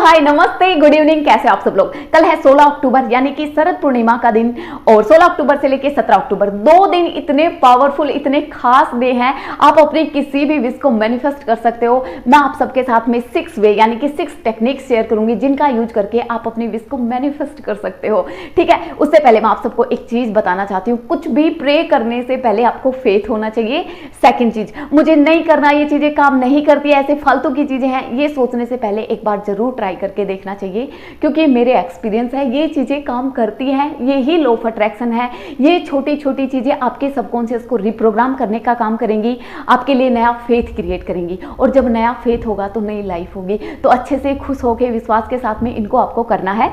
हाय, नमस्ते, good evening. कैसे आप सब लोग। कल है 16 अक्टूबर यानी कि शरद पूर्णिमा का दिन और 16 अक्टूबर से लेकर 17 अक्टूबर 2 दिन इतने पावरफुल, इतने खास डे हैं। आप अपनी किसी भी विश को मैनिफेस्ट कर सकते हो। मैं आप सबके साथ में 6 वे यानी कि 6 टेक्निक्स शेयर करूंगी जिनका यूज करके आप अपनी विश को मैनिफेस्ट कर सकते हो। ठीक है, उससे पहले मैं आप सबको एक चीज बताना चाहती हूँ। कुछ भी प्रे करने से पहले आपको फेथ होना चाहिए। सेकंड चीज, मुझे नहीं करना, ये चीजें काम नहीं करती, ऐसे फालतू की चीजें हैं, ये सोचने से पहले एक बार जरूर ट्राई करके देखना चाहिए, क्योंकि मेरे एक्सपीरियंस है ये चीजें काम करती हैं। ये ही लॉ ऑफ अट्रैक्शन है। ये छोटी छोटी चीजें आपके सबकॉन्शियस को रिप्रोग्राम करने का काम करेंगी, आपके लिए नया फेथ क्रिएट करेंगी। और जब नया फेथ होगा तो नई लाइफ होगी। तो अच्छे से खुश होकर विश्वास के साथ में इनको आपको करना है।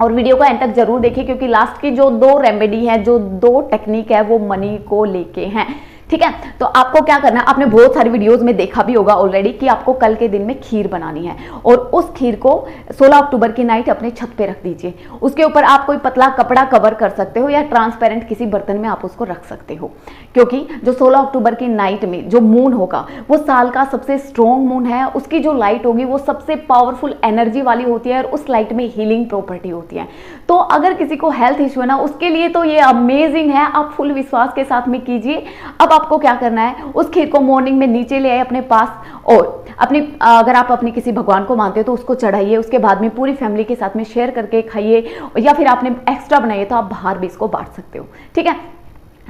और वीडियो को एंड तक जरूर देखिए, क्योंकि लास्ट की जो 2 रेमेडी है, जो 2 टेक्निक है, वो मनी को लेके हैं। ठीक है, तो आपको क्या करना है, आपने बहुत सारी वीडियोस में देखा भी होगा ऑलरेडी कि आपको कल के दिन में खीर बनानी है। और उस खीर को 16 अक्टूबर की नाइट अपने छत पे रख दीजिए। उसके ऊपर आप कोई पतला कपड़ा कवर कर सकते हो या ट्रांसपेरेंट किसी बर्तन में आप उसको रख सकते हो, क्योंकि जो 16 अक्टूबर की नाइट में जो मून होगा वो साल का सबसे स्ट्रॉन्ग मून है। उसकी जो लाइट होगी वो सबसे पावरफुल एनर्जी वाली होती है और उस लाइट में हीलिंग प्रॉपर्टी होती है। तो अगर किसी को हेल्थ इश्यू है ना, उसके लिए तो ये अमेजिंग है। आप फुल विश्वास के साथ में कीजिए। अब आपको क्या करना है, उस खीर को मॉर्निंग में नीचे ले आए अपने पास और अपनी अगर आप अपनी किसी भगवान को मानते हो तो उसको चढ़ाइए। उसके बाद में पूरी फैमिली के साथ में शेयर करके खाइए, या फिर आपने एक्स्ट्रा बनाइए तो आप बाहर भी इसको बांट सकते हो। ठीक है,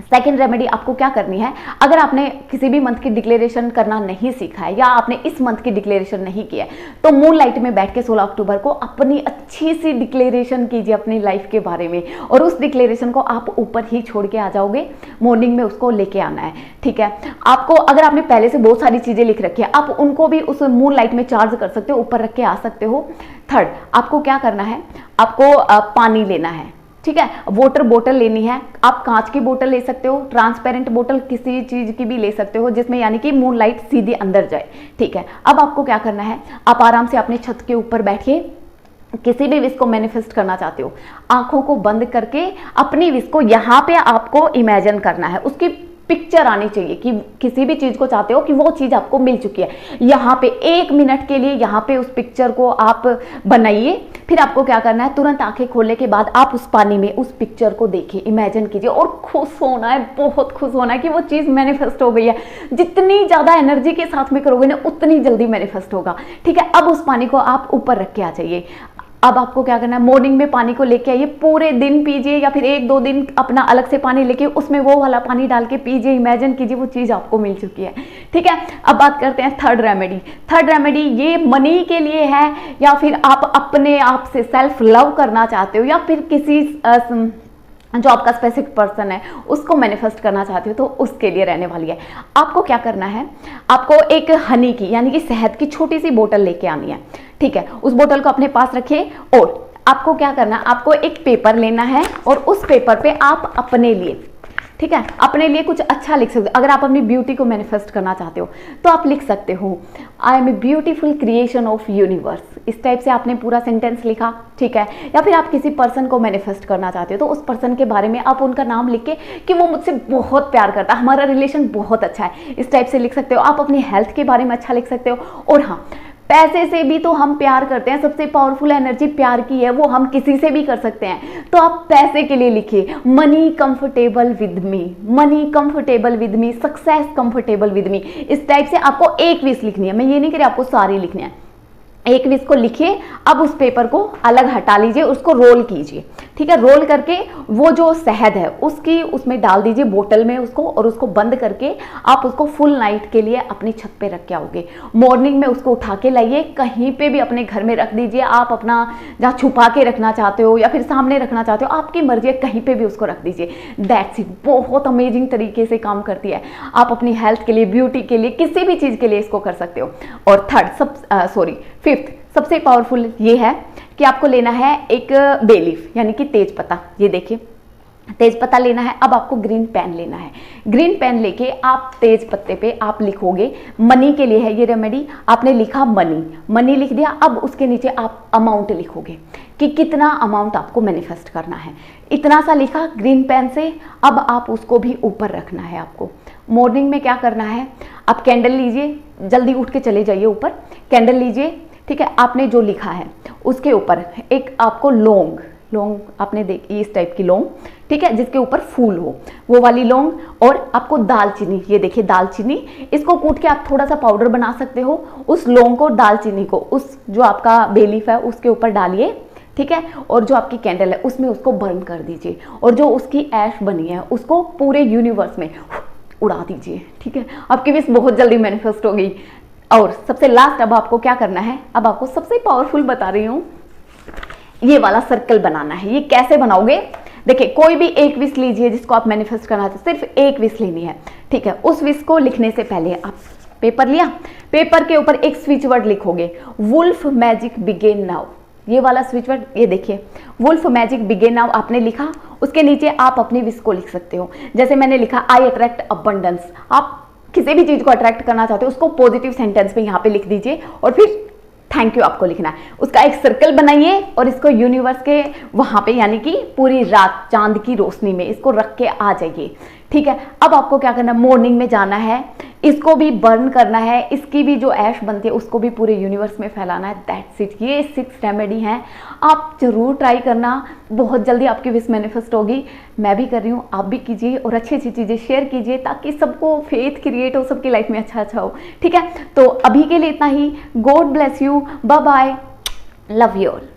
सेकेंड रेमेडी आपको क्या करनी है, अगर आपने किसी भी मंथ की डिक्लेरेशन करना नहीं सीखा है या आपने इस मंथ की डिक्लेरेशन नहीं किया है, तो मून लाइट में बैठ के 16 अक्टूबर को अपनी अच्छी सी डिक्लेरेशन कीजिए अपनी लाइफ के बारे में। और उस डिक्लेरेशन को आप ऊपर ही छोड़ के आ जाओगे, मॉर्निंग में उसको लेके आना है। ठीक है, आपको अगर आपने पहले से बहुत सारी चीजें लिख रखी है, आप उनको भी उस मून लाइट में चार्ज कर सकते हो, ऊपर रख के आ सकते हो। थर्ड, आपको क्या करना है, आपको पानी लेना है। ठीक है, वाटर बोतल लेनी है। आप कांच की बोतल ले सकते हो, ट्रांसपेरेंट बोतल किसी चीज की भी ले सकते हो जिसमें यानी कि मून लाइट सीधे अंदर जाए। ठीक है, अब आपको क्या करना है, आप आराम से अपने छत के ऊपर बैठिए। किसी भी विश को मैनिफेस्ट करना चाहते हो, आंखों को बंद करके अपनी विश को यहाँ पे आपको इमेजिन करना है। उसकी पिक्चर आनी चाहिए कि किसी भी चीज को चाहते हो कि वो चीज आपको मिल चुकी है। यहाँ पे 1 मिनट के लिए यहाँ पे उस पिक्चर को आप बनाइए। फिर आपको क्या करना है, तुरंत आंखें खोलने के बाद आप उस पानी में उस पिक्चर को देखिए, इमेजिन कीजिए और खुश होना है, बहुत खुश होना है कि वो चीज मैनिफेस्ट हो गई है। जितनी ज्यादा एनर्जी के साथ में करोगे ना, उतनी जल्दी मैनिफेस्ट होगा। ठीक है, अब उस पानी को आप ऊपर रख के आ जाइए। अब आपको क्या करना है, मॉर्निंग में पानी को लेके आइए, पूरे दिन पीजिए या फिर 1-2 दिन अपना अलग से पानी लेके उसमें वो वाला पानी डाल के पीजिए। इमेजिन कीजिए वो चीज आपको मिल चुकी है। ठीक है, अब बात करते हैं थर्ड रेमेडी। थर्ड रेमेडी ये मनी के लिए है, या फिर आप अपने आप से सेल्फ लव करना चाहते हो, या फिर किसी जो आपका स्पेसिफिक पर्सन है उसको मैनिफेस्ट करना चाहते हो, तो उसके लिए रहने वाली है। आपको क्या करना है, आपको एक हनी की यानी कि शहद की छोटी सी बोतल लेके आनी है। ठीक है, उस बोतल को अपने पास रखिए और आपको क्या करना है, आपको एक पेपर लेना है और उस पेपर पे आप अपने लिए, ठीक है, अपने लिए कुछ अच्छा लिख सकते हो। अगर आप अपनी ब्यूटी को मैनिफेस्ट करना चाहते हो तो आप लिख सकते हो, I am a beautiful creation of universe. इस टाइप से आपने पूरा सेंटेंस लिखा। ठीक है, या फिर आप किसी पर्सन को मैनिफेस्ट करना चाहते हो तो उस पर्सन के बारे में आप उनका नाम लिख के कि वो मुझसे बहुत प्यार करता है, हमारा रिलेशन बहुत अच्छा है, इस टाइप से लिख सकते हो। आप अपनी हेल्थ के बारे में अच्छा लिख सकते हो। और हाँ, पैसे से भी तो हम प्यार करते हैं, सबसे पावरफुल एनर्जी प्यार की है, वो हम किसी से भी कर सकते हैं। तो आप पैसे के लिए लिखिए, money comfortable with me, money comfortable with me, success comfortable with me. इस टाइप से आपको एक विश लिखनी है। मैं ये नहीं कह रही आपको सारी लिखनी है, एक विश को लिखिए। अब उस पेपर को अलग हटा लीजिए, उसको रोल कीजिए। ठीक है, रोल करके वो जो शहद है उसकी उसमें डाल दीजिए बोतल में उसको, और उसको बंद करके आप उसको फुल नाइट के लिए अपनी छत पे रख के आओगे। मॉर्निंग में उसको उठा के लाइए, कहीं पे भी अपने घर में रख दीजिए। आप अपना जहाँ छुपा के रखना चाहते हो या फिर सामने रखना चाहते हो, आपकी मर्जी है, कहीं पे भी उसको रख दीजिए। दैट्स इट, बहुत अमेजिंग तरीके से काम करती है। आप अपनी हेल्थ के लिए, ब्यूटी के लिए, किसी भी चीज के लिए इसको कर सकते हो। और फिफ्थ सबसे पावरफुल ये है कि आपको लेना है एक बे लीफ यानी कि तेज पत्ता। ये देखिए, तेज पत्ता लेना है। अब आपको ग्रीन पेन लेना है। ग्रीन पेन लेके आप तेज पत्ते पे आप लिखोगे, मनी के लिए है ये रेमेडी। आपने लिखा मनी, मनी लिख दिया। अब उसके नीचे आप अमाउंट लिखोगे कि कितना अमाउंट आपको मैनिफेस्ट करना है। इतना सा लिखा ग्रीन पेन से। अब आप उसको भी ऊपर रखना है। आपको मॉर्निंग में क्या करना है, आप कैंडल लीजिए, जल्दी उठ के चले जाइए ऊपर, कैंडल लीजिए, ठीक है, आपने जो लिखा है उसके ऊपर एक आपको लौंग आपने देखी इस टाइप की लौंग, ठीक है, जिसके ऊपर फूल हो, वो वाली लौंग, और आपको दालचीनी, ये देखिए दालचीनी, इसको कूट के आप थोड़ा सा पाउडर बना सकते हो। उस लौंग को, दालचीनी को उस जो आपका बे लीफ है उसके ऊपर डालिए, ठीक है, और जो आपकी कैंडल है उसमें उसको बर्न कर दीजिए, और जो उसकी ऐश बनी है उसको पूरे यूनिवर्स में उड़ा दीजिए, ठीक है। आपकी विश बहुत जल्दी मैनिफेस्ट होगी। और सबसे लास्ट अब आपको क्या करना है, अब आपको सबसे पावरफुल बता रही हूँ, ये वाला सर्कल बनाना है। ये कैसे बनाओगे, देखिए कोई भी एक विश लीजिए जिसको आप मैनिफेस्ट करना चाहते हो, सिर्फ एक विश लेनी है, ठीक है। उस विश को लिखने से पहले आप पेपर लिया, पेपर के ऊपर एक स्विच वर्ड लिखोगे, वुल्फ मैजिक बिगेन नाउ, ये वाला स्विच वर्ड, ये देखिए वुल्फ मैजिक बिगेन नाउ आपने लिखा, उसके नीचे आप अपनी विश को लिख सकते हो। जैसे मैंने लिखा आई अट्रैक्ट अबंडेंस, आप किसी भी चीज को अट्रैक्ट करना चाहते हो उसको पॉजिटिव सेंटेंस में यहाँ पे लिख दीजिए, और फिर थैंक यू आपको लिखना है। उसका एक सर्कल बनाइए और इसको यूनिवर्स के वहां पे, यानी कि पूरी रात चांद की रोशनी में इसको रख के आ जाइए, ठीक है। अब आपको क्या करना है, मॉर्निंग में जाना है, इसको भी बर्न करना है, इसकी भी जो ऐश बनती है उसको भी पूरे यूनिवर्स में फैलाना है। दैट्स इट, ये 6 रेमेडी हैं, आप जरूर ट्राई करना, बहुत जल्दी आपकी विश मैनिफेस्ट होगी। मैं भी कर रही हूँ, आप भी कीजिए और अच्छी अच्छी चीज़ें शेयर कीजिए ताकि सबको फेथ क्रिएट हो, सबकी लाइफ में अच्छा अच्छा हो, ठीक है। तो अभी के लिए इतना ही, God bless you, bye bye, love you all.